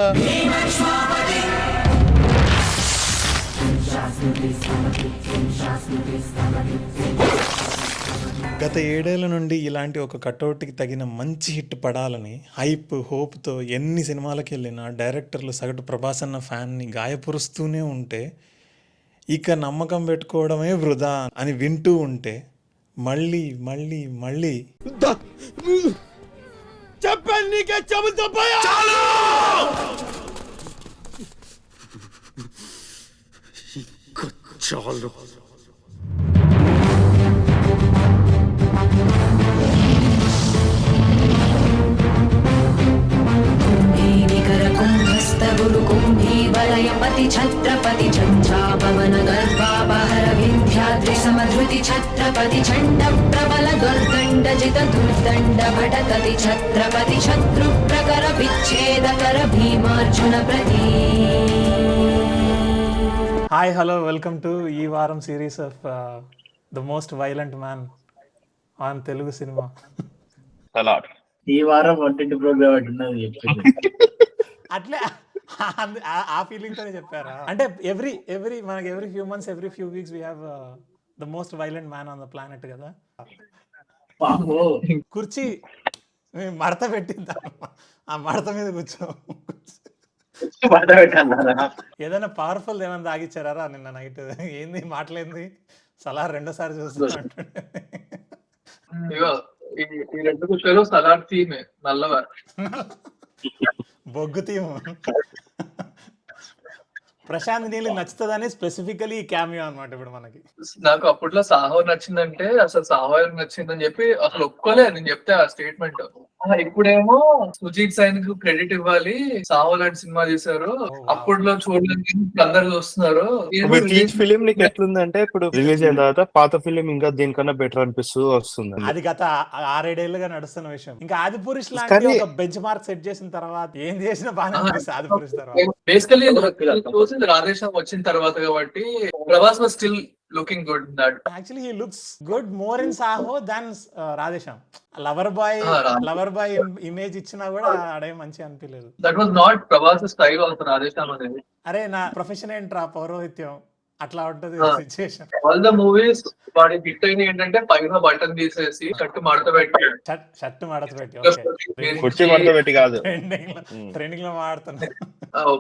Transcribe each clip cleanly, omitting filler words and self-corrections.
గత 7 ఏళ్ల నుండి ఇలాంటి ఒక కటౌట్‌కి తగిన మంచి హిట్ పడాలని హైప్, హోప్‌తో ఎన్ని సినిమాలకెళ్ళినా డైరెక్టర్లు సగటు 'ప్రభాస్ అన్న' ఫ్యాన్‌ని గాయపరుస్తూనే ఉంటే, ఇక నమ్మకం పెట్టుకోవడమే వృధా అని వింటూ ఉంటే, మళ్ళీ మళ్ళీ మళ్ళీ కుంభీవలయపతి ఛత్రపతి ఝంఝాపవన గర్భాపహర వింధ్యాద్రి సమధృతి ఛత్రపతి చండ ప్రబల దుర్దండజిత దుర్దండ భటకతి ఛత్రపతి శత్రు ప్రకర విచ్ఛేదకర భీమార్జున ప్రతి. హాయ్ హలో వెల్కమ్ టు ఈ వారం series of the most violent man on Telugu cinema. ఈ వారం వంటింటి ప్రోగ్రామ్ అంటున్నది అట్లే ఆ ఫీలింగ్ తోనే చెప్పారా? అంటే మనకి every few months every few weeks we have the most violent man on the planet కదా. కుర్చీ మడత పెట్టిందా, ఆ మడత మీద కూర్చో. ఏదైనా పవర్ఫుల్ ఏమైనా తాగిచ్చారా నిన్న నైట్? ఏంది మాట్లాడింది సలార్ రెండోసారి చూస్తున్నా. ఈ రెండు కుర్చీలు సలాడ్ థీమే నల్లవా బొగ్గు థీమ్. ప్రశాంత్ నీళ్ళు నచ్చుతుందని స్పెసిఫికలీ క్యామియో అనమాట. ఇప్పుడు మనకి నాకు అప్పట్లో సాహో నచ్చిందంటే అసలు సాహో నచ్చిందని చెప్పి అసలు ఒప్పుకోలేదు నేను చెప్తే ఆ స్టేట్మెంట్. ఇప్పుడేమో సుజీత్ సైన్ కు క్రెడిట్ ఇవ్వాలి, సాహో లాంటి సినిమా చేశారు, అప్పట్లో చూడడానికి అందరు చూస్తున్నారు. ఫిలిం నీకు ఎట్లుందంటే ఇప్పుడు రిలీజ్ అయిన తర్వాత పాత ఫిలిం ఇంకా దీనికన్నా బెటర్ అనిపిస్తూ వస్తుంది. అది గత 6-7 ఏళ్ళుగా నడుస్తున్న విషయం. ఇంకా ఆదిపురుష్ లాంటి ఒక బెంచ్ మార్క్ సెట్ చేసిన తర్వాత ఏం చేసినా బాగా అనిపిస్తుంది. ఆదిపురుష్ తర్వాత బేసికల్లీ చూసింది రాధేశ్యామ్ వచ్చిన తర్వాత కాబట్టి Prabhas was still looking good. Actually he looks good more in Saaho than Radhe Shyam. Lover boy image ఇచ్చినా కూడా ఆడే మంచి అనిపించలేదు. That was not Prabhas style of Radhe Shyam అనేది. అరే నా ప్రొఫెషన్ ఏంట్రా పౌరోహిత్యం, అట్లా ఉంటది సిచ్యుయేషన్. ఆల్ ద మూవీస్ వాడి హిట్ అయిన ఏంటంటే పైన బటన్ తీసేసి షర్ట్ మడత పెట్టి కుర్చీ మడత పెట్టి కాదు, ట్రెండింగ్ లో మాడుతున్నా.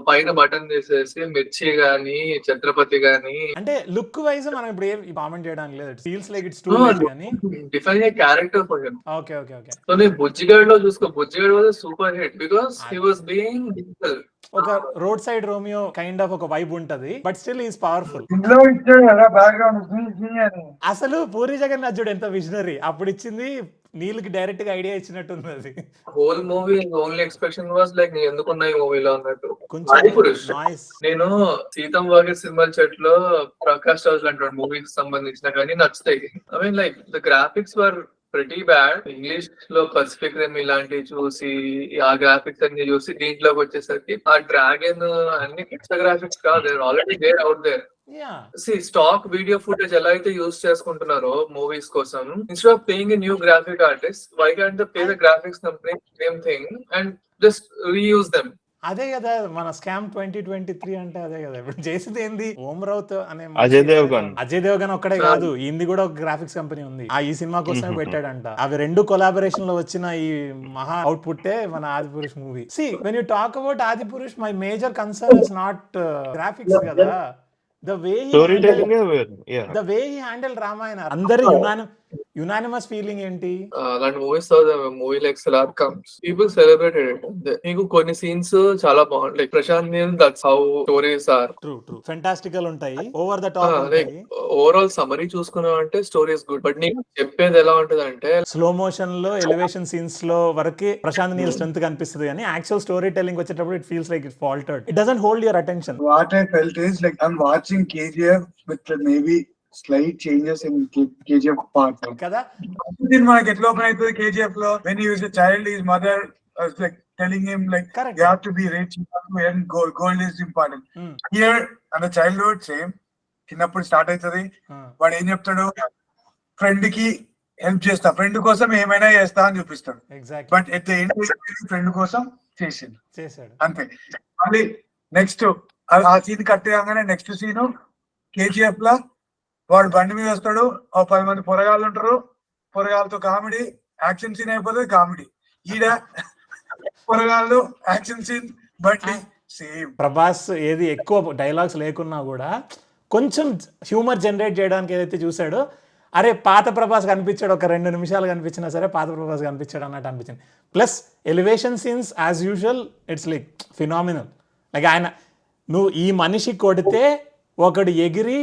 పైన బటన్ తీసేసి మిర్చి గాని ఛత్రపతి గాని అంటే లుక్ వైజ్ మనం ఇప్పుడు ఏం కామెంట్ చేయడానికి లేదు. It feels like it's too late గాని define a character for him. Okay okay okay. So నీ బుజ్జిగాడ్ లో చూసుకో, Bujjigadu was super hit because he was being himself. ఒక road side romeo kind of ఒక వైబ్ ఉంటది, బట్ స్టిల్ ఈస్ పవర్ఫుల్. అసలు పూరి జగన్నాథ్ చూడు ఎంత విజనరీ, అప్పుడు ఇచ్చింది నీళ్ళకి డైరెక్ట్ గా ఐడియా ఇచ్చినట్టుంది. అది whole movie only expectation was like నేను ఎందుకున్నా ఈ మూవీలో అన్నట్టు. నేను సీతం వాగే సింబల్ చెట్ లో ప్రకాష్ రాజ్ లాంటి మూవీకి సంబంధించిన కానీ నచ్చుతాయి. I mean like the graphics were pretty bad. English లో పసిఫిక్ రిమ్ ఇలాంటివి చూసి ఆ గ్రాఫిక్స్ అన్ని చూసి దీంట్లోకి వచ్చేసరికి ఆ డ్రాగన్ అన్ని ఎక్స్ట్రా గ్రాఫిక్స్ కాదు, already there out there. Stock video footage ఎలా అయితే యూస్ చేసుకుంటున్నారో మూవీస్ కోసం, instead of paying a new graphic artist, why can't they pay the graphics company same thing and just reuse them. అదే కదా మన scam 2023 అంటే అదే కదా. ఇప్పుడు చేసింది ఏంది, ఓమ్ రౌత్ అనే అజయ్ దేవగన్ ఒక్కడే కాదు, ఇంది కూడా ఒక గ్రాఫిక్స్ కంపెనీ ఉంది, ఆ ఈ సినిమా కోసమే పెట్టాడంట. అవి రెండు కొలాబరేషన్ లో వచ్చిన ఈ మహా అవుట్పుట్టే మన Adipurush movie. See when you talk about Adipurush, my major concern is not graphics కదా, the way he handled Ramayana. అందరి యునానిమస్ ఫీలింగ్ ఏంటి, అలాంటి movies movie like Salaar comes people celebrated it. నీకు కొన్ని సీన్స్ చాలా బాగుంటాయి. Prashanth Neel that's how stories are. True fantastical ఉంటాయి, over the top like overall summary చూసుకున్నావు అంటే స్టోరీస్ గుడ్, బట్ నీకు చెప్పేది ఎలా ఉంటది అంటే స్లో మోషన్ లో ఎలివేషన్ సీన్స్ లో వరకే ప్రశాంత్ నీల్ స్ట్రెంత్ కనిపిస్తుంది, కానీ యాక్చువల్ స్టోరీ టెల్లింగ్ వచ్చేటప్పుడు it feels like it faltered. It doesn't hold your attention. What I felt is like I'm watching KGF with maybe slight changes in KGF part. Kada మనకి ఎట్లా open అవుతుంది KGF లో, when he was a child his mother was like telling him like correct, you have to be rich, you have to earn gold is important. Here and the childhood same, చిన్నప్పుడు start అవుతుంది. వాడు ఏం చెప్తాడు, friend కి help చేస్తా, friend కోసం ఏమైనా చేస్తా అని చూపిస్తాడు. But at the end friend కోసం చేసాడు అంతే. మళ్ళీ నెక్స్ట్ ఆ సీన్ కట్ చేయగానే నెక్స్ట్ సీన్ కేజీఎఫ్ లా వాడు బండి మీద వస్తాడు, 10 మంది పొరగాళ్ళు ఉంటారు, పొరగాళ్ళతో కామెడీ, యాక్షన్ సీన్ అయిపోతుంది కామెడీ. ఈడ పొరగాళ్ళు, యాక్షన్ సీన్, బండి, సేమ్. ప్రభాస్ ఏది ఎక్కువ డైలాగ్స్ లేకున్నా కూడా కొంచెం హ్యూమర్ జనరేట్ చేయడానికి ఏదైతే చూసాడో, అరే పాత ప్రభాస్ కనిపించాడు, ఒక 2 నిమిషాలు కనిపించినా సరే పాత ప్రభాస్ కనిపించాడు అన్నట్టు అనిపించింది. Plus elevation scenes as usual it's like phenomenal. Like ఆయన నువ్వు ఈ మనిషి కొడితే ఒకడు ఎగిరి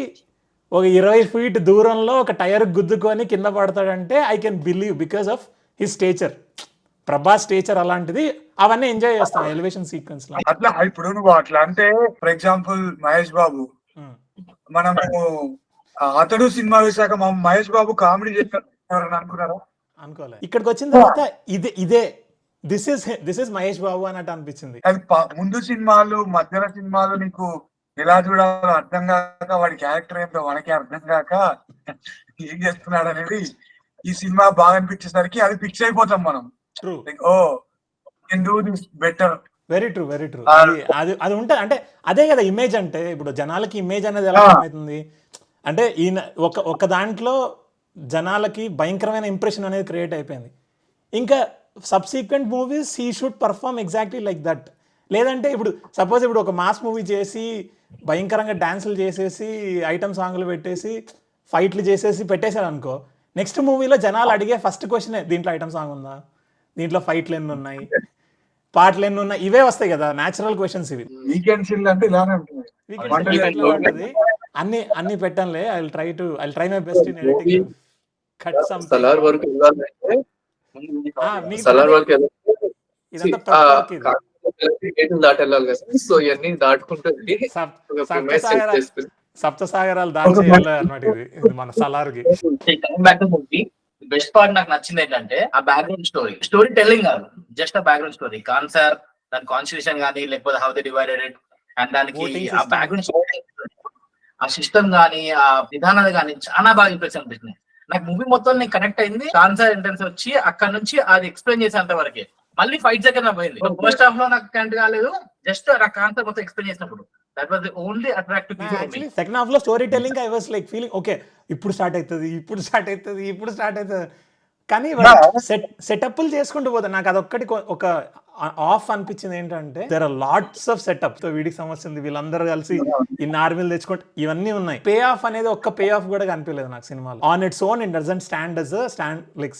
ఒక 20 ఫీట్ దూరంలో ఒక టైర్ గుద్దుకొని కింద పడతాడంటే I can believe because of his stature. Prabhas stature అలాంటిది, అవన్నీ ఎంజాయ్ చేస్తాం ఎలివేషన్ సీక్వెన్స్ లో. అట్లా ఇప్పుడు నువ్వు అట్లా అంటే ఫర్ ఎగ్జాంపుల్ మహేష్ బాబు, మనము అతడు సినిమా చూసాక మహేష్ బాబు కామెడీ చేస్తారని అనుకున్నారా? అనుకోలే. ఇక్కడికి వచ్చిన తర్వాత ఇదే దిస్ ఇస్ మహేష్ బాబు అన్నట్టు అనిపించింది. అది ముందు సినిమాలు మధ్యలో సినిమాలు నీకు ఎలా చూడాలో అర్థం కాక, వాడి క్యారెక్టర్ ఏంటో వాడికి అర్థం కాక ఏం చేస్తున్నాడు అనేది ఈ సినిమా బాగా అనిపించేసరికి అది ఫిక్స్ అయిపోతాం మనం. True. Oh can do this better. Very true, very true. అది ఉంటుంది అంటే అదే కదా ఇమేజ్ అంటే. ఇప్పుడు జనాలకి ఇమేజ్ అనేది ఎలా అర్థమవుతుంది అంటే ఈయన ఒక దాంట్లో జనాలకి భయంకరమైన ఇంప్రెషన్ అనేది క్రియేట్ అయిపోయింది. ఇంకా subsequent movies he should perform exactly like that. లేదంటే ఇప్పుడు సపోజ్ ఇప్పుడు ఒక మాస్ మూవీ చేసి భయంకరంగా డాన్సులు చేసేసి ఐటమ్ సాంగ్లు పెట్టేసి ఫైట్లు చేసేసి పెట్టేశాడు అనుకో, నెక్స్ట్ మూవీలో జనాలు అడిగే ఫస్ట్ క్వశ్చనే దీంట్లో ఐటమ్ సాంగ్ ఉందా, దీంట్లో ఫైట్లు ఎన్ని ఉన్నాయి, పాటలు ఎన్ని ఉన్నాయి, ఇవే వస్తాయి కదా న్యాచురల్ క్వశ్చన్స్ ఇవి. వీకెండ్ అంటే ఇలానే ఉంటుంది. అన్ని పెట్టానులే. I try my best in editing. Cut some Salaar వరకు వెళ్ళాలంటే సలార్ వరకు ఇదంతా దాటి వెళ్ళాలి కదా. సో ఇవన్నీ దాటుకుంటే సప్తసాగరాలు దాచి వెళ్ళాలి అన్నమాట. ఇది మన సలార్కి. బెస్ట్ పార్ట్ నాకు నచ్చింది ఏంటంటే ఆ బ్యాక్గ్రౌండ్ స్టోరీ టెల్లింగ్ కాదు, జస్ట్ ఆ బ్యాక్గ్రౌండ్ స్టోరీ కాన్సర్, దాని కాన్స్టిట్యూషన్ కానీ లేకపోతే how they divided it, and దానికి ఆ బ్యాక్గ్రౌండ్ స్టోరీ, ఆ సిస్టమ్ గానీ ఆ విధానాలు కానీ చాలా బాగా ఇంప్రెస్ అనిపిస్తుంది నాకు. మూవీ మొత్తం నేను కనెక్ట్ అయింది కాన్సర్ ఎంట్రన్స్ వచ్చి అక్కడ నుంచి అది ఎక్స్ప్లెయిన్ చేసేంత వరకే. మళ్ళీ ఫైట్ సెకండ్ పోయింది. ఫస్ట్ హాఫ్ లో నాకు కనెక్ట్ కాలేదు, జస్ట్ ఆ కాన్సర్ మొత్తం ఎక్స్ప్లెయిన్ చేసినప్పుడు that was the only attractive piece of me. Second half లో story telling I was like feeling okay, ఇప్పుడు స్టార్ట్ అవుతుంది కానీ సెటప్లు చేసుకుంటూ పోతా. నాకు అదొక్కటి ఒక ఆఫ్ అనిపించింది ఏంటంటే there are lots of setup. వీడికి సమస్య ఉంది, వీళ్ళందరూ కలిసి ఇన్ని ఆర్మీలు తెచ్చుకుంటే ఇవన్నీ ఉన్నాయి. పే ఆఫ్ అనేది ఒక్క పే ఆఫ్ కూడా కనిపించలేదు నాకు సినిమాలో. On its own it doesn't stand as a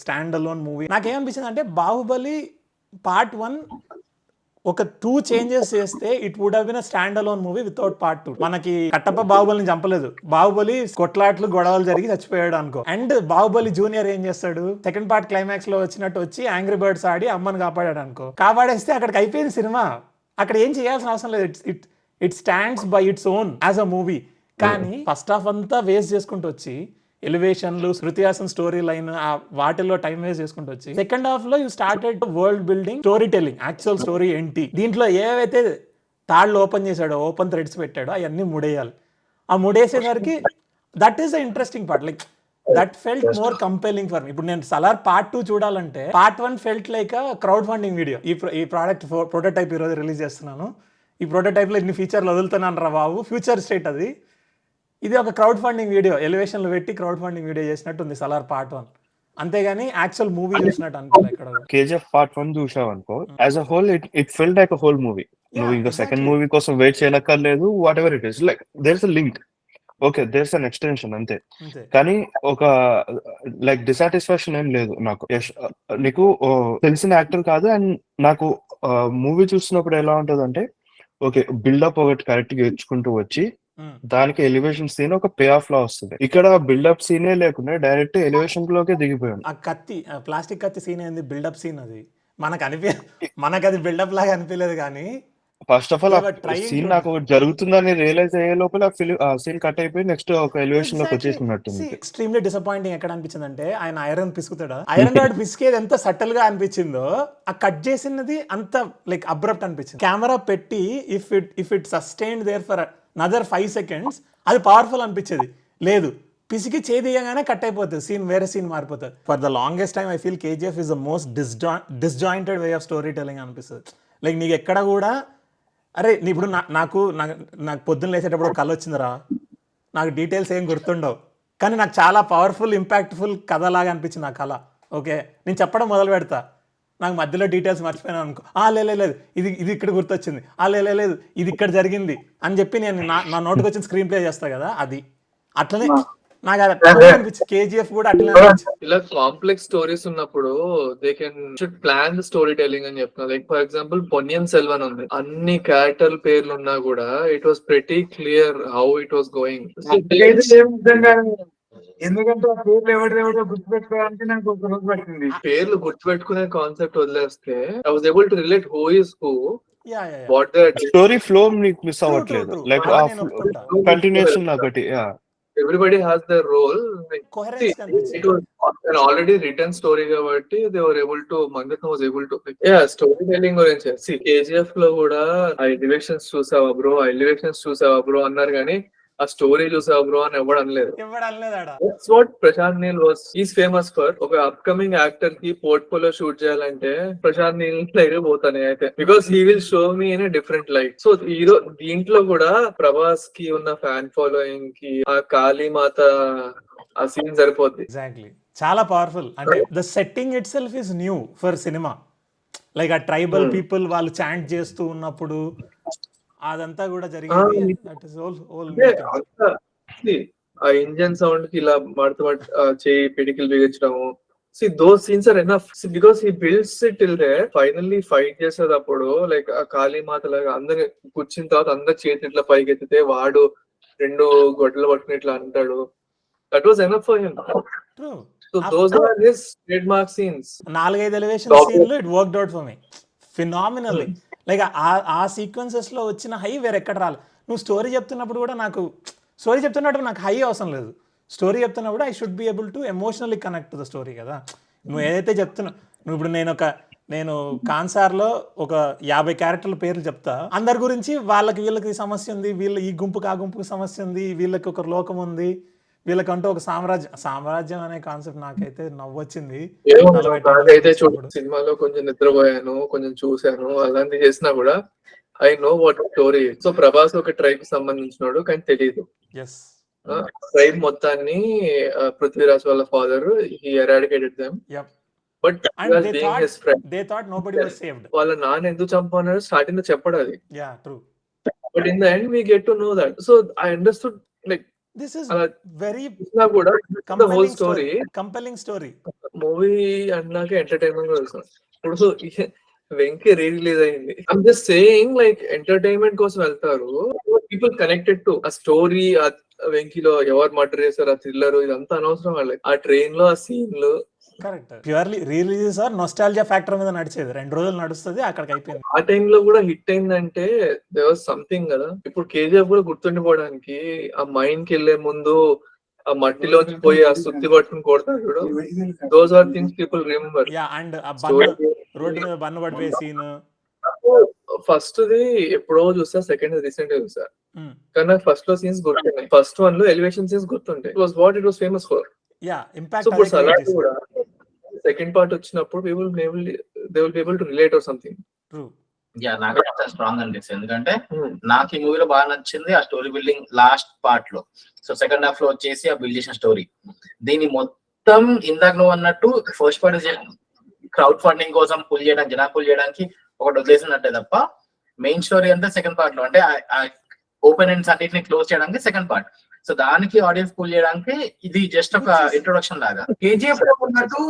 stand alone movie. నాకేమనిపించింది అంటే బాహుబలి పార్ట్ 1 ఒక 2 చేంజెస్ చేస్తే it would have been a stand alone movie without part 2. మనకి కట్టప్ప బాహుబలిని చంపలేదు, బాహుబలి కొట్లాట్లు గొడవలు జరిగి చచ్చిపోయాడు అనుకో. అండ్ బాహుబలి జూనియర్ ఏం చేస్తాడు, సెకండ్ పార్ట్ క్లైమాక్స్ లో వచ్చినట్టు వచ్చి యాంగ్రీ బర్డ్స్ ఆడి అమ్మని కాపాడాడు అనుకో. కాపాడేస్తే అక్కడికి అయిపోయింది సినిమా. అక్కడ ఏం చేయాల్సిన అవసరం లేదు. It stands by its own as a movie. కానీ ఫస్ట్ హాఫ్ అంతా వేస్ట్ చేసుకుంటూ వచ్చి ఎలివేషన్లు, శృతి హాసన్ స్టోరీ లైన్, వాటిల్లో టైం వేస్ట్ చేసుకుంటూ వచ్చి సెకండ్ హాఫ్ లో you started world building, story telling, actual story ఏంటి, దీంట్లో ఏవైతే తాళ్ళు ఓపెన్ చేశాడో, ఓపెన్ థ్రెడ్స్ పెట్టాడో అవన్నీ ముడేయాలి. ఆ ముడేసేసరికి that is the interesting part. Like that felt more compelling for me. ఇప్పుడు నేను సలార్ పార్ట్ 2 చూడాలంటే part 1 felt like crowd funding video. ఈ ప్రోడక్ట్ ప్రోటోటైప్ ఈరోజు రిలీజ్ చేస్తున్నాను, ఈ ప్రోటోటైప్ లో ఇన్ని ఫీచర్లు వదులుతున్నాను రా బాబు, ఫ్యూచర్ స్టేట్ అది. ఇది ఒక క్రౌడ్ ఫండింగ్ వీడియో, ఎలివేషన్లు పెట్టి క్రౌడ్ ఫండింగ్ వీడియో చేసినట్టు ఉంది సలార్ పార్ట్ 1. అంతేగాని యాక్చువల్ మూవీ చూసినట్టు అనుకోలే. ఇక్కడ కేజీఎఫ్ పార్ట్ 1 చూసావు అనుకో, as a whole it felt like a whole movie. నువ్వు ఇంకా సెకండ్ మూవీ కోసం వెయిట్ చేయనక్కర్లేదు. Whatever it is, like there is a link, okay there is an extension అంతే. కానీ ఒక లైక్ డిసాటిస్ఫాక్షన్ ఏం లేదు నాకు. నీకు తెలిసిన యాక్టర్ కాదు. అండ్ నాకు మూవీ చూస్తున్నప్పుడు ఎలా ఉంటది అంటే, ఓకే బిల్డప్ ఒకటి కరెక్ట్ గా ఇచ్చుకుంటూ వచ్చి దానికి ఎలివేషన్ సీన్ ఒక పే ఆఫ్ లా వస్తుంది. ఇక్కడ బిల్డప్ సీనే లేకుండా డైరెక్ట్ ఎలివేషన్ లోకే దిగిపోయాను. ఆ కత్తి, ప్లాస్టిక్ కత్తి సీన్ ఏంది, బిల్డప్ సీన్. అది మనకు అది బిల్డప్ లాగా అనిపించలేదు. కానీ ఫస్ట్ ఆఫ్ ఆల్ సీన్ నాకు జరుగుతుందని రియలైజ్ అయ్యే లోపల సీన్ కట్ అయిపోయి నెక్స్ట్ ఒక ఎలివేషన్ లోకి వచ్చేసినట్టు. ఎక్స్ట్రీమ్లీ డిసప్పాయింటింగ్ ఎక్కడ అనిపించింది అంటే, ఆయన ఐరన్ పిసుకుతాడా, ఐరన్ రాడ్ పిసికేది ఎంత సటిల్ గా అనిపించిందో, ఆ కట్ చేసినది అంత లైక్ అబ్రప్ట్ అనిపించింది. కెమెరా పెట్టి if it sustained there for another 5 seconds అది పవర్ఫుల్ అనిపించేది. లేదు, పిసికి చేదియగానే కట్ అయిపోతుంది సీన్, వేరే సీన్ మారిపోతుంది. For the longest time I feel KGF is the most disjointed way of story telling అనిపిస్తుంది. లైక్ నీకు ఎక్కడ కూడా అరే ఇప్పుడు నాకు నాకు పొద్దున్న లేచేటప్పుడు ఒక కళ వచ్చిందిరా, నాకు డీటెయిల్స్ ఏం గుర్తుండవు, కానీ నాకు చాలా పవర్ఫుల్ ఇంపాక్ట్ఫుల్ కథ లాగా అనిపించింది ఆ కళ. ఓకే, నేను చెప్పడం మొదలు పెడతా, నాకు మధ్యలో డీటెయిల్స్ మర్చిపోయినా అనుకో, లేదు ఇది ఇక్కడ గుర్తొచ్చింది, లేదు ఇది ఇక్కడ జరిగింది అని చెప్పి నేను నా నోటుకు వచ్చిన స్క్రీన్ ప్లే చేస్తా కదా, అది అట్లనే నాకు అది అనిపించింది. కేజీఎఫ్ కూడా అట్లనే అనిపించింది. ఇలా కాంప్లెక్స్ స్టోరీస్ ఉన్నప్పుడు they can should plan the story telling అని చెప్తున్నా. Like for example Ponniyin Selvan ఉంది, అన్ని క్యారెక్టర్ పేర్లు ఉన్నా కూడా it was pretty clear how it was going. ఎందుకంటే ఆ పేర్లు ఎవరిదో గుర్తుపెట్టుకోవడానికి నాకు ఒక రోజు పట్టింది. పేర్లు గుర్తుపెట్టుకునే కాన్సెప్ట్ వదిలేస్తే I was able to relate who is who, yeah what they story flow నీకు మిస్ అవ్వట్లేదు, true. లైక్ అలా ఆ నేను ఒప్పుకుంటా. కంటిన్యూషన్ ఒకటి. everybody has their role. Coherence See, కనిపించింది. it was an already written story కాబట్టి they were able to, Mangatha was able to, story telling గురించి. See, KGF లో కూడా ఆ ఎలివేషన్స్ చూసావా బ్రో అన్నారు కానీ ఆ స్టోరీ చూసావా బ్రో అని ఎవడు అనలేదు. That's what Prashanth Neel was is famous for. ఒక అప్కమింగ్ యాక్టర్ కి పోర్ట్ఫోలియో షూట్ చేయాలంటే ప్రశాంత్ నీల్ దగ్గర పోతాను అయితే, because he will show me in different light. So దీంట్లో కూడా ప్రభాస్ కి ఉన్న ఫ్యాన్ ఫాలోయింగ్ కి ఆ కాళీమాత ఆ సీన్ సరిపోద్ది. ఎగ్జాక్ట్లీ, చాలా పవర్ఫుల్. అంటే the setting it self is new for cinema. Like ఆ ట్రైబల్ పీపుల్ వాళ్ళు చాంట్ చేస్తూ ఉన్నప్పుడు అదంతా కూడా జరిగింది. దట్ ఇస్ హోల్ ఆ ఇంజన్ సౌండ్ కి ఇలా చేయి పిడికిలు బిగించడము. See, those scenes are enough. See, because he builds it till there. Finally fight చేసేటప్పుడు లైక్ ఆ కాళీమాత లాగా అందరి కూర్చున్న తర్వాత అందరి చేతి ఇట్లా పైకి ఎత్తితే వాడు 2 గొడ్డలు పట్టుకుని ఇట్లా అంటాడు. That was enough for him. True. So those are his trademark scenes. 4-5 elevation సీన్లు it worked out for me phenomenally. Like ఆ సీక్వెన్సెస్ లో వచ్చిన హై వేరెక్కడ రాలేదు. నువ్వు స్టోరీ చెప్తున్నప్పుడు కూడా నాకు హై అవసరం లేదు. స్టోరీ చెప్తున్నప్పుడు I should be able to emotionally connect to the story కదా. నువ్వు ఏదైతే చెప్తున్నావు, నువ్వు ఇప్పుడు నేను కాన్సార్లో ఒక 50 క్యారెక్టర్ల పేర్లు చెప్తా, అందరి గురించి వీళ్ళకి సమస్య ఉంది, ఈ గుంపుకి ఆ గుంపుకి సమస్య ఉంది, వీళ్ళకి ఒక లోకం ఉంది, వీళ్ళకంటూ ఒక సామ్రాజ్యం అనే కాన్సెప్ట్ నాకైతే నవ్వొచ్చింది. నాకైతే సినిమాలో కొంచెం నిద్రపోయాను, కొంచెం చూశాను, అలాంటివి చేసినా కూడా I know what story. So Prabhas ఒక ట్రైబ్ కి సంబంధించినాడు కానీ తెలియదు. ట్రైబ్ మొత్తాన్ని పృథ్వీరాజ్ వాళ్ళ father he eradicated them, but వాళ్ళ నాన్న ఎందుకు చంపన్నారు స్టార్టింగ్ లో చెప్పడు అది. But in the end we get to know that. So I understood like this is very కూడా whole story compelling story. Movie అన్నాక ఎంటర్టైన్మెంట్ కోసం ఇప్పుడు వెంకీ రిలీజ్ అయింది. I'm just saying like entertainment కోసం వెళ్తారు, పీపుల్ కనెక్టెడ్ టు ఆ స్టోరీ. ఆ వెంకీలో ఎవరు మర్డర్ చేశారు, ఆ థ్రిల్లర్, ఇదంతా అనవసరం వాళ్ళకి. ఆ ట్రైన్ లో ఆ సీన్లు correct, purely release are nostalgia factor మీద నడిచేది. 2 రోజులు నడుస్తుంది, అక్కడికి అయిపోయింది. ఆ టైంలో కూడా హిట్ అయిందంటే దేర్ వాస్ సంథింగ్ కదా. ఇప్పుడు కేజీఎఫ్ కూడా గుర్తుండిపోవడానికి ఆ మైండ్ కి వెళ్లే ముందు ఆ మట్టిలోంచి పోయి ఆ సుత్తి పట్టుకుని కొడతాడు చూడు, those are things people remember. And road మీద బన్ను పడిపోయే సీన్ ఫస్ట్ ది ఎప్పుడో చూసా, సెకండ్ రీసెంట్ గా చూసా, కానీ ఫస్ట్ లో సీన్స్ గుర్తున్నాయి. ఫస్ట్ వన్ లో ఎలివేషన్ సీన్స్ గుర్తుంటాయి. It was what it was famous for. Second part వచ్చినప్పుడు they will be able to relate or something. నాకు స్ట్రాంగ్ అనిపిస్తుంది, ఎందుకంటే నాకు ఈ మూవీలో బాగా నచ్చింది ఆ స్టోరీ బిల్డింగ్ లాస్ట్ పార్ట్ లో. సో సెకండ్ హాఫ్ లో వచ్చేసి ఆ బిల్డ్ చేసిన స్టోరీ, దీన్ని మొత్తం ఇందాక నువ్వు అన్నట్టు ఫస్ట్ పార్ట్ క్రౌడ్ ఫండింగ్ కోసం పుల్ చేయడానికి ఒకటి వదిలేసినట్టే తప్ప మెయిన్ స్టోరీ అంతా సెకండ్ పార్ట్ లో, అంటే ఓపెన్ ఎండ్స్ అన్నిటిని క్లోజ్ చేయడానికి సెకండ్ పార్ట్. సో దానికి ఆడియన్స్ పుల్ చేయడానికి ఇది జస్ట్ ఒక ఇంట్రొడక్షన్ లాగా. కేజీఎఫ్ లో ఉన్నట్టు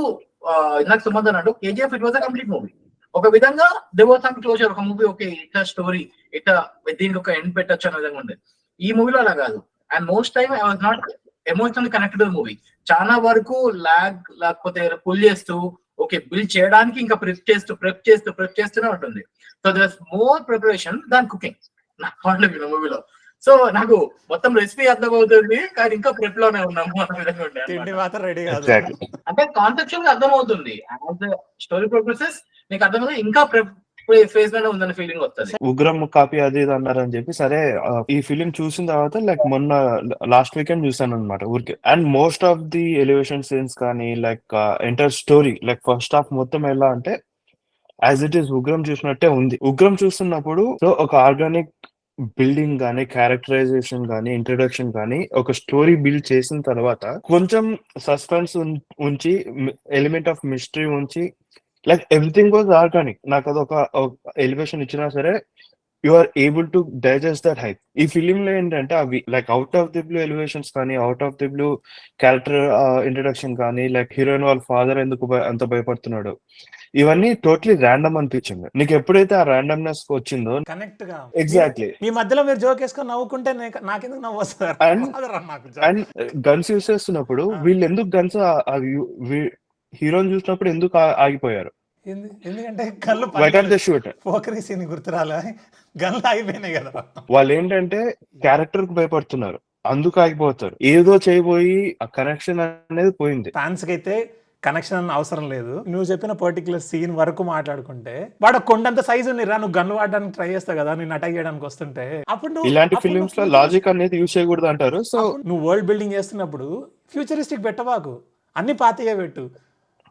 ఇందాక సుమంత్ అన్నట్టు KGF it was a complete movie. ఒక విధంగా దేర్ వాజ్ సమ్ క్లోజర్, ఒక మూవీ ఓకే ఇట్లా స్టోరీ ఇట్లా దీనికి ఒక ఎండ్ పెట్టొచ్చు అనే విధంగా ఉంది. ఈ మూవీలో అలా కాదు. And most time I was not emotionally connected to movie. చాలా వరకు లాగ్ లేకపోతే పుల్ చేస్తూ ఓకే బిల్డ్ చేయడానికి ఇంకా ప్రెప్ చేస్తూనే ఉంటుంది. So there is more preparation than cooking నా పాయింట్ ఆఫ్ వ్యూ మూవీలో. సో నాకు మొత్తం రెసిపీ అర్థం అవుతుంది కానీ ఇంకా ప్రెప్ లోనే ఉన్నాము అన్న విధంగా ఉండే. అంటే కాన్సెప్చువల్ గా అర్థం అవుతుంది, స్టోరీ ప్రోగ్రెసెస్ నీకు అర్థం అవుతుంది, ఇంకా ప్రెప్ ఫేజ్ లోనే ఉందన్న ఫీలింగ్ వస్తుంది. ఉగ్రం కాపీ అది ఇది అన్నారని చెప్పి సరే ఈ ఫిలిం చూసిన తర్వాత లైక్ మొన్న లాస్ట్ వీకెండ్ చూసాను అనమాట ఊరికి. And most of the elevation scenes కానీ like entire story like first half మొత్తం ఎలా అంటే యాజ్ ఇట్ ఈస్ ఉగ్రం చూసినట్టే ఉంది. ఉగ్రం చూస్తున్నప్పుడు సో ఒక ఆర్గానిక్ బిల్డింగ్ గానీ, క్యారెక్టరైజేషన్ గానీ, ఇంట్రడక్షన్ గానీ, ఒక స్టోరీ బిల్డ్ చేసిన తర్వాత కొంచెం సస్పెన్స్ ఉంచి, ఎలిమెంట్ ఆఫ్ మిస్టరీ ఉంచి, లైక్ ఎవ్రీథింగ్ వాజ్ ఆర్గానిక్. నాకు అదొక ఎలివేషన్ ఇచ్చినా సరే you are able to digest that hype. ఈ ఫిలిం లో ఏంటంటే అవి like out of the blue elevations కానీ, out of the blue character introduction కానీ, లైక్ హీరోయిన్ వాళ్ళ ఫాదర్ ఎందుకు అంత భయపడుతున్నాడు, ఇవన్నీ టోటలీ ర్యాండమ్ అనిపించింది. నీకు ఎప్పుడైతే ఆ ర్యాండమ్నెస్ వచ్చిందో కనెక్ట్ గా ఎగ్జాక్ట్లీ. మీ మధ్యలో మీరు జోక్ వేసుకొని నవ్వుకుంటే నాకెందుకు నవ్వు వస్తుంది అండ్ గన్స్ యూస్ చేస్తున్నప్పుడు వీళ్ళు ఎందుకు గన్స్ హీరోని చూసినప్పుడు ఎందుకు ఆగిపోయారు? ఎందుకంటే కళ్ళు why can't they shoot? Pokiri scene గుర్తురాలే, గన్లు ఆగిపోయినాయి కదా. వాళ్ళు ఏంటంటే క్యారెక్టర్ కు భయపడుతున్నారు, అందుకు ఆగిపోతారు. ఏదో చేయబోయి ఆ కనెక్షన్ అనేది పోయింది. ఫ్యాన్స్ కి అయితే కనెక్షన్ అవసరం లేదు. నువ్వు చెప్పిన పర్టికులర్ సీన్ వరకు మాట్లాడుకుంటే వాడు కొండంత సైజు ఉన్నిరా, నువ్వు గన్ను వాడడానికి ట్రై చేస్తావు కదా, నేను అటాక్ చేయడానికి వస్తుంటే అప్పుడు ఇలాంటి ఫిలిమ్స్ లో లాజిక్ అనేది యూజ్ చేయకూడదు అంటారు. సో నువ్వు వరల్డ్ బిల్డింగ్ చేస్తున్నప్పుడు ఫ్యూచరిస్టిక్ పెట్టబాకు, అన్ని పాతగా పెట్టు.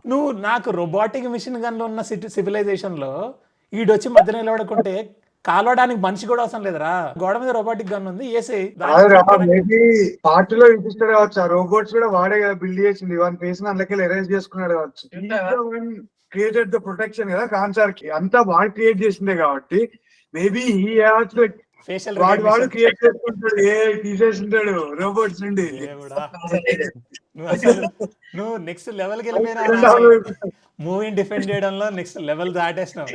నువ్వు నాకు రోబోటిక్ మిషన్ గన్లో ఉన్న సివిలైజేషన్ లో ఈడొచ్చి మధ్య నిలబడుకుంటే కాలవడానికి మనిషి కూడా అవసరం లేదురా, గోడ మీద రోబోటిక్ గన్ ఉంది వేసే. మేబీ పార్ట్ లో చూపిస్తాడు కావచ్చు, ఆ రోబోట్స్ కూడా వాడే కదా బిల్డ్ చేసింది, వన్ ఫేస్ అందుకే ఎరేజ్ చేసుకున్నాడు కావచ్చు. క్రియేటెడ్ ద ప్రొటెక్షన్ కదా కాన్సార్ కి, అంతా వాడు క్రియేట్ చేసిందే కాబట్టి మేబీ వాడు క్రియేట్ చేసుకుంటాడు, ఏ తీసేసింటాడు రోబోట్స్ నుండి. నువ్వు నెక్స్ట్ లెవెల్ కి వెళ్ళిపోయినా మూవీని డిఫెండ్ చేయడంలో నెక్స్ట్ లెవెల్ దాటేసినావు.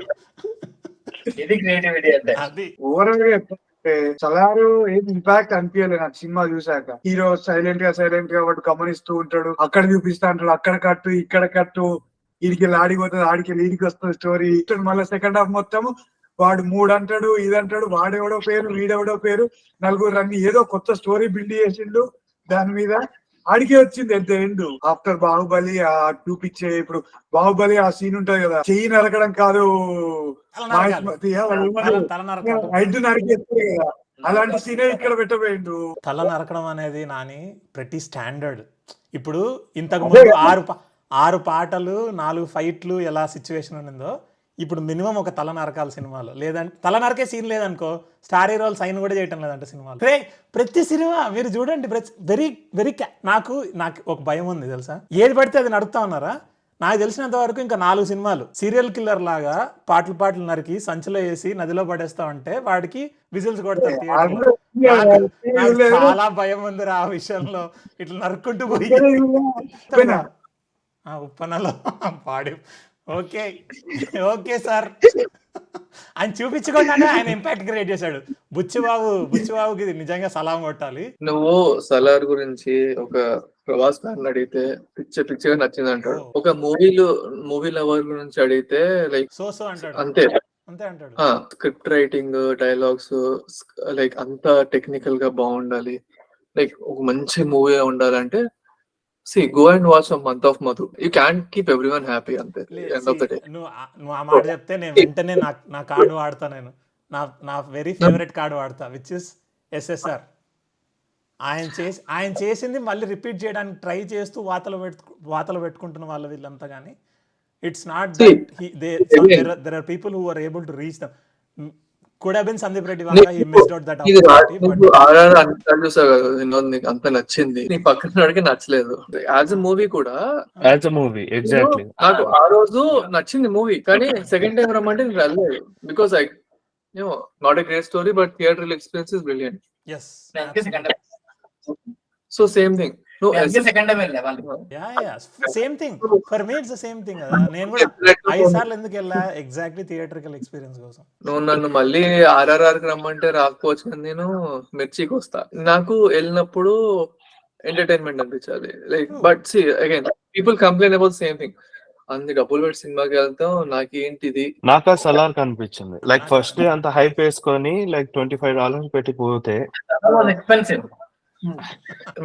ఇది క్రియేటివిటీ అంటే. అది ఓవరాల్ గా చెప్పాలంటే సలారు ఏం ఇంపాక్ట్ అనిపించలేదు నాకు సినిమా చూసాక. హీరో సైలెంట్ గా వాడు గమనిస్తూ ఉంటాడు, అక్కడ చూపిస్తా అంటాడు, అక్కడ కట్టు ఇక్కడ కట్టు, వీడికి ఆడిపోతుంది, ఆడికి వీడికి వస్తుంది స్టోరీ. మళ్ళీ సెకండ్ హాఫ్ మొత్తం వాడు మూడు అంటాడు, ఇది అంటాడు, వాడెవడో పేరు వీడెవడో పేరు, నలుగురు అన్ని ఏదో కొత్త స్టోరీ బిల్డ్ చేసిండు దాని మీద. ఆడికే వచ్చింది ఎంత ఎండ్ ఆఫ్టర్ బాహుబలి ఆ చూపించే. ఇప్పుడు బాహుబలి ఆ సీన్ ఉంటది కదా, చెయ్యి నరకడం కాదు ఐదు నరికేస్తుంది కదా, అలాంటి సీనే ఇక్కడ పెట్టబోయిండు. తల నరకడం అనేది నాని ప్రతి స్టాండర్డ్. ఇప్పుడు ఇంతకు ముందు 6 పాటలు 4 ఫైట్లు ఎలా సిచ్యువేషన్ ఉండిందో ఇప్పుడు మినిమం ఒక తల నరకాల సినిమాలో. లేదంటే తల నరకే సీన్ లేదనుకో స్టార్ హీరోలు సైన్ కూడా చేయటం లేదంటే సినిమాలో. ప్రతి సినిమా మీరు చూడండి, వెరీ వెరీ నాకు ఒక భయం ఉంది తెలుసా, ఏది పడితే అది నడుపుతా ఉన్నారా. నాకు తెలిసినంత వరకు ఇంకా 4 సినిమాలు సీరియల్ కిల్లర్ లాగా పాటలు నరికి సంచిలో వేసి నదిలో పడేస్తా ఉంటే వాడికి విజిల్స్ కొడతారు థియేటర్లో. నాకు చాలా భయం ఉంది ఆ విషయంలో. ఇట్లా నరుక్కుంటూ పోయి ఉప్పనలో పాడి. ఓకే ఓకే సార్ ఆయన చూపించకుండానే ఆయన ఇంపాక్ట్ క్రియేట్ చేశాడు. బుచ్చిబాబుకి నిజంగా సలాం కొట్టాలి. నువ్వు సలార్ గురించి ఒక ప్రభాస్ ఫ్యాన్ అడిగితే పిచ్చగా నచ్చింది అంటాడు. ఒక మూవీ లవర్ గురించి అడిగితే లైక్ సో అంటాడు, అంతే అంటాడు. స్క్రిప్ట్ రైటింగ్, డైలాగ్స్ లైక్ అంతా టెక్నికల్ గా బాగుండాలి, లైక్ ఒక మంచి మూవీ ఉండాలంటే see go and watch a month of Madhu. You can't keep everyone happy ante end of the day. నువ్వు ఆ మాట చెప్తే నేను వెంటనే నా కార్డు వాడతా. నేను నా వెరీ ఫేవరెట్ కార్డు వాడతా, విచ్ ఇస్ SSR. ఆయన చేసింది మళ్ళీ రిపీట్ చేయడానికి ట్రై చేస్తూ వాతలు పెట్టుకుంటున్న వాళ్ళు వీళ్ళంతా. కానీ it's not that are people who are able to reach them. could have been Sandeep Reddy Vanga, he missed out that opportunity. నీకు అంత నచ్చింది, నీ పక్కన నచ్చలేదు. యాజ్ అ మూవీ కూడా, యాజ్ అ మూవీ ఎగ్జాక్ట్లీ నాకు ఆ రోజు నచ్చింది మూవీ, కానీ సెకండ్ టైం రమ్మంటే నేను వెళ్ళలేదు. Because I not a great story but theatre experience is brilliant. yes so same thing. Second time వెళ్ళా same thing for me, it's the same thing కదా. నేను కూడా 5 సార్లు ఎందుకు వెళ్ళా, ఎగ్జాక్ట్లీ థియేటర్కల్ ఎక్స్పీరియన్స్ కోసం. నువ్వు నన్ను మళ్ళీ RRR కి రమ్మంటే రాకపోవచ్చు, కానీ నేను మిర్చికి వస్తా. నాకు వెళ్ళినప్పుడు ఎంటర్టైన్మెంట్ అనిపించాలి. Like but see again people complain about same thing, అన్ని డబ్బులు పెట్టి సినిమాకి వెళ్తాం, నాకేంటిది. నాకు ఆ సలార్ కనిపించింది. లైక్ ఫస్ట్ డే అంత హైప్ వేసుకొని లైక్ $25 పెట్టి పోతే ఎక్స్పెన్సివ్.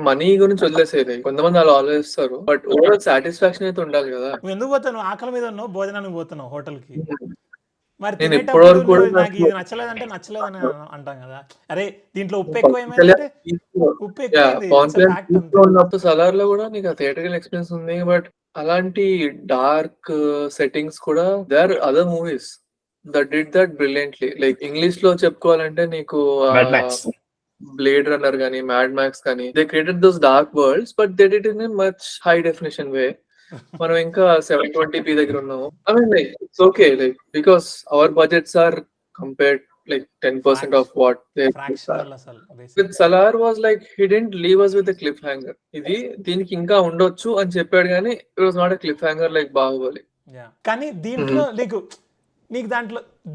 మనీ గురించి వదిలేసేది, కొంతమంది అలా ఆలోచిస్తారు, బట్ ఓవరాల్ సాటిస్ఫాక్షన్ అయితే ఉండాలి కదా. నువ్వు ఎందుకు పోతావు, ఆకలి మీద ఉన్నావు, భోజనానికి పోతున్నావు హోటల్ కి, మరి నేను తినేటప్పుడు నాకు ఇది నచ్చలేదంటే నచ్చలేదని అంటాం కదా. అరే దీంట్లో ఉప్పు ఎక్కువ ఉప్పు ఎక్కువ. సలార్ లో కూడా నీకు థియేటర్కల్ ఎక్స్పీరియన్స్ ఉంది, బట్ అలాంటి డార్క్ సెట్టింగ్స్ కూడా they are other movies that did that brilliantly. Like English లో చెప్పుకోవాలంటే నీకు Mad Max. బ్లేడ్ రన్నర్ గానీ, మ్యాడ్ మ్యాక్స్ కానీ, they created those dark worlds but they did in a much high definition way. మనం ఇంకా 720p దగ్గర ఉన్నాము. I mean like it's okay, like because our budgets are compared like 10% of what they fractional అసలు with Salar was like he didn't leave us with a cliffhanger. ఇది దీనికి ఇంకా ఉండొచ్చు అని చెప్పాడు కానీ it was not a cliffhanger like Baahubali. కానీ దీంట్లో నీకు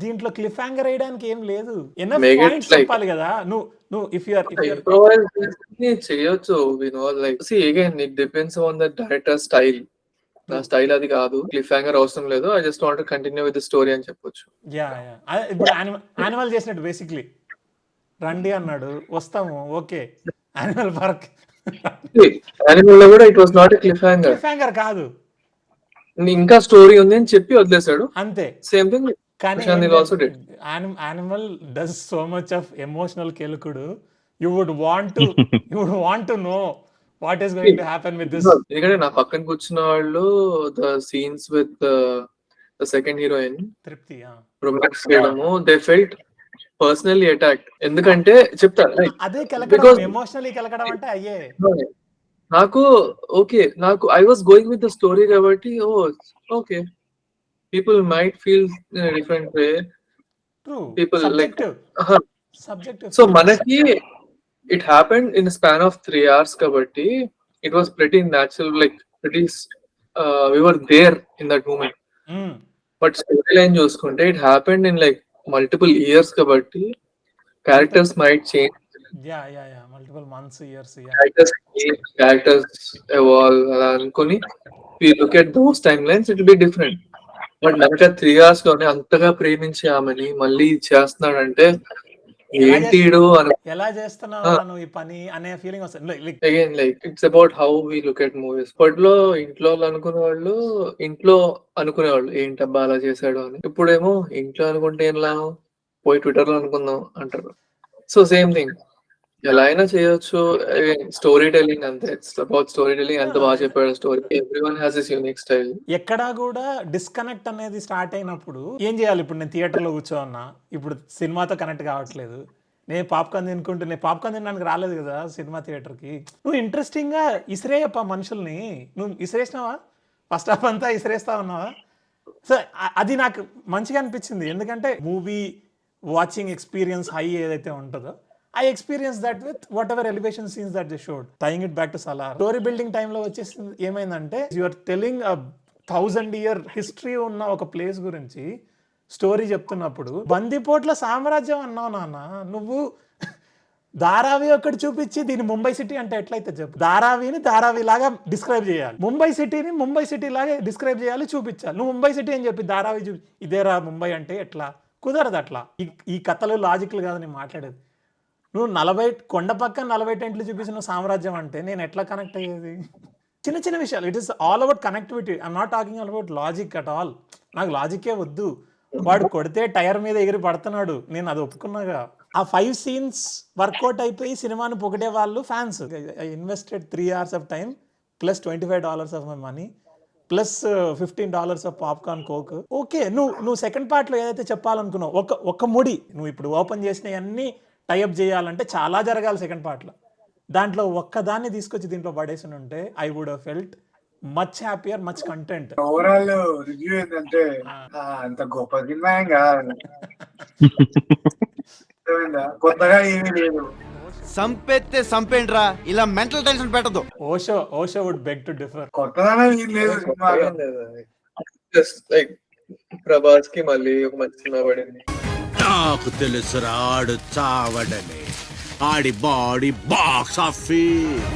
దీంట్లో క్లిఫ్ హ్యాంగర్ వేయడానికి ఏం లేదు. Enough Make it points like- చెప్పాలి కదా. నువ్వు ఇఫ్ యు ఆర్ Improvise చేయొచ్చు, we know, like see again it depends on the director style. నా స్టైల్ అది కాదు, క్లిఫ్ హ్యాంగర్ అవసరం లేదు, I just want to continue with the story అని చెప్పొచ్చు. ఇప్పుడు యానిమల్ చేసినట్టు బేసిక్లీ రండి అన్నాడు, వస్తాము, ఓకే యానిమల్ పార్క్. యానిమల్ లో కూడా it was not a cliffhanger. Cliffhanger కాదు, ఇంకా స్టోరీ ఉంది అని చెప్పి వదిలేశాడు అంతే. సేమ్ థింగ్ కానీ also did. Animal does so much of emotional కెలుకుడు. You would want to know what is going to happen with this. ఎందుకంటే నా పక్కన కూర్చున్న వాళ్ళు the scenes with the second heroine Tripti romance చేయడము, దే ఫెల్ట్ పర్సనల్లీ అటాక్డ్. ఎందుకంటే చెప్తా అదే కెలకడం, ఎమోషనల్లీ కెలకడం అంటే అయ్యే. నాకు I was going with the story కాబట్టి okay people might feel in a different way. People like subjective. So మనకి it happened in a span of 3 hours kabatti it was pretty natural, like pretty we were there in that moment. But storyline chuskunte it happened in like multiple years kabatti characters might change. multiple months, years. Characters evolve ala ankoni we look at those timelines, it will be different. But మనక 3 hours లోనే అంతగా ప్రేమించి ఆమెని మళ్ళీ చేస్తున్నాడంటే ఏంటిడు ఎలా చేస్తున్నావు నువ్వు ఈ పని అనే ఫీలింగ్ వస్తుంది. Again like it's about how we look at movies. అప్పట్లో ఇంట్లో అనుకునేవాళ్ళు ఏంటబ్బా అలా చేశాడు అని. ఇప్పుడేమో ఇంట్లో అనుకుంటే ఏం లాభం, పోయి ట్విట్టర్ లో అనుకుందాం అంటారు. సో సేమ్ థింగ్, ఎలా అయినా చేయొచ్చు. స్టోరీ టెల్లింగ్ అంతే, ఇట్స్ అబౌట్ స్టోరీ టెల్లింగ్. ఎంత బాగా చెప్పాడు story. Everyone has his unique style. ఎక్కడా కూడా డిస్కనెక్ట్ అనేది స్టార్ట్ అయినప్పుడు ఏం చేయాలి? ఇప్పుడు నేను థియేటర్ లో కూర్చోన్నా, ఇప్పుడు సినిమాతో కనెక్ట్ కావట్లేదు, నేను పాప్కార్న్ తినడానికి రాలేదు కదా సినిమా థియేటర్ కి. నువ్వు ఇంట్రెస్టింగ్ గా ఇసిరేయప్ప మనుషుల్ని. నువ్వు ఇసిరేసినావా? ఫస్ట్ హాఫ్ అంతా ఇసిరేస్తా ఉన్నావా? సో అది నాకు మంచిగా అనిపించింది. ఎందుకంటే మూవీ వాచింగ్ ఎక్స్పీరియన్స్ హై ఏదైతే ఉంటుందో, I experienced that with whatever elevation scenes that they showed. Tying it back to Salar. Story building time లో వచ్చేసి ఏమైందంటే, you are telling a 1000-year history ఉన్న ఒక ప్లేస్ గురించి స్టోరీ చెప్తున్నప్పుడు బందిపోట్ల సామ్రాజ్యం అన్నావు నాన్న. నువ్వు ధారావి ఒకటి చూపించి దీన్ని ముంబై సిటీ అంటే ఎట్లయితే చెప్పు. ధారావిని ధారావి లాగా డిస్క్రైబ్ చేయాలి, ముంబై సిటీని ముంబై సిటీ లాగా డిస్క్రైబ్ చేయాలి, చూపించాలి. నువ్వు ముంబై సిటీ అని చెప్పి ధారావి చూపి ఇదేరా ముంబై అంటే ఎట్లా కుదరదు. అట్లా ఈ కథలు లాజిక్లు కాదు నేను మాట్లాడేది. నువ్వు 40 కొండ పక్కన 40 టెంట్లు చూపించిన సామ్రాజ్యం అంటే నేను ఎట్లా కనెక్ట్ అయ్యేది? చిన్న చిన్న విషయాలు. It is all about connectivity. I'm not talking all about logic at all. నాకు లాజికే వద్దు. వాడు కొడితే టైర్ మీద ఎగిరి పడుతున్నాడు, నేను అది ఒప్పుకున్నాగా. ఆ 5 scenes వర్కౌట్ అయిపోయి సినిమాని పొగిడే వాళ్ళు fans. I invested 3 hours of time plus $25 of my money plus $15 of popcorn coke. Okay, నువ్వు సెకండ్ పార్ట్లో ఏదైతే చెప్పాలనుకున్నావు, ఒక ముడి నువ్వు ఇప్పుడు ఓపెన్ చేసినవన్నీ టైఅప్ చేయాలంటే చాలా జరగాలి సెకండ్ పార్ట్లో. దాంట్లో ఒక్కదాన్ని తీసుకొచ్చి దీంట్లో పడేసి ఉంటే I would have felt much happier, much content. Overall review ఏంటంటే అంత గొప్ప సినిమా కాదు, కొత్తగా ఏమీ లేదు. సంపేస్తే సంపేండ్రా, ఇలా మెంటల్ టెన్షన్ పెట్టదు. Osho would beg to differ. కొత్తగా ఏం లేదు సినిమా. లైక్ ప్రభాస్ కి మళ్ళీ ఒక మంచి సినిమా పడింది. నాకు తెలుసు రాడు చావడని, ఆడి బాడీ బాక్స్ ఆఫీస్.